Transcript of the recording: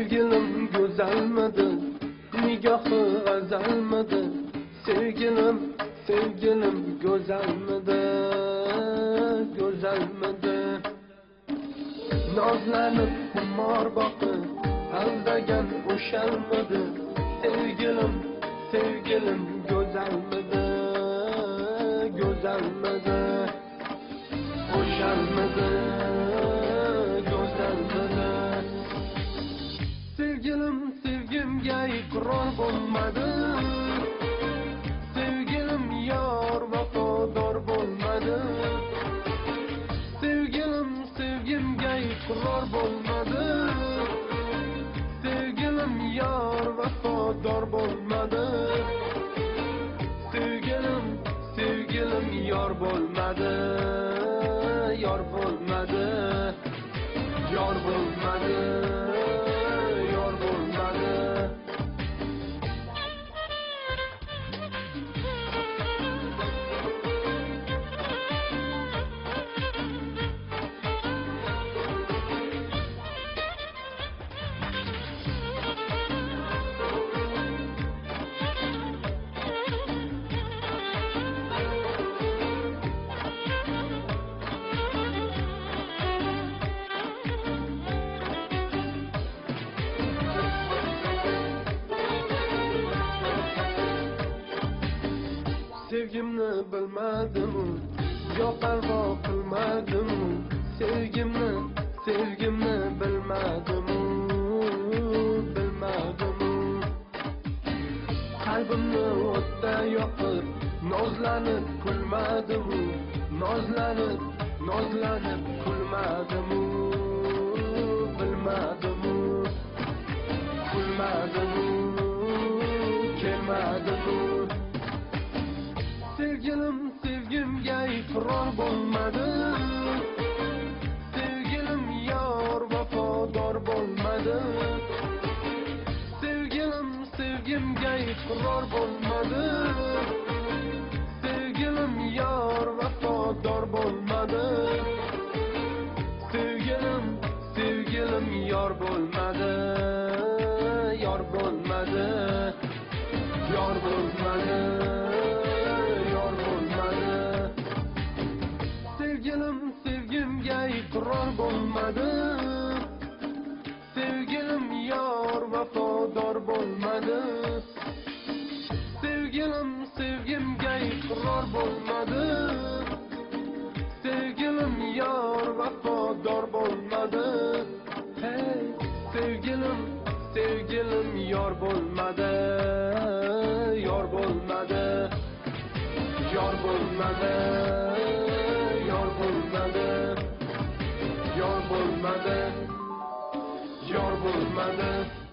Sevgilim güzelmedi, nigohi g'azalmidi. Sevgilim, sevgilim güzelmedi, güzelmidi. Nazlanib xumor boqib, aldagan o'shalmidi. Sevgilim, sevgilim güzelmidi, güzelmidi. O'shalmidi, güzelmidi. Sevgilim, sevgimga iqror bo'lmadi. Sevgilim yor vafodor bo'lmadi. Sevgilim, sevgimga iqror bo'lmadi. Sevgilim yor vafodor bo'lmadi. Sevgilim, sevgilim yor bo'lmadi. Yor bo'lmadi. Yor bo'lmadi. Yor bo'lmadi. Sevgimni bilmadim, yo parvo qilmadim. Sevgimni, sevgimni bilmadim, bilmadim. Qalbimni o'tda yoqib, nozlanib kulmadim. Nozlanib, nozlanib kulmadim, bilmadim. Kulmadim, kelmadim. Sevgilim, sevgimga iqror bo'lmadi. Sevgilim yor vafodor bo'lmadi. Sevgilim, sevgimga iqror bo'lmadi. Sevgilim yor vafodor bo'lmadi. Sevgilim, sevgilim yor bo'lmadi. Yor bo'lmadi. Yor bo'lmadi. Sevgilim, sevgimga iqror bo'lmadi. Sevgilim yor vafodor bo'lmadi. Sevgilim, sevgimga iqror bo'lmadi. Sevgilim yor vafodor bo'lmadi. Hey, sevgilim, sevgilim yor bo'lmadi. Yor bo'lmadi. Yor bo'lmadi. Yor bo'lmadi. Yor bo'lmadi. Yor bo'lmadi.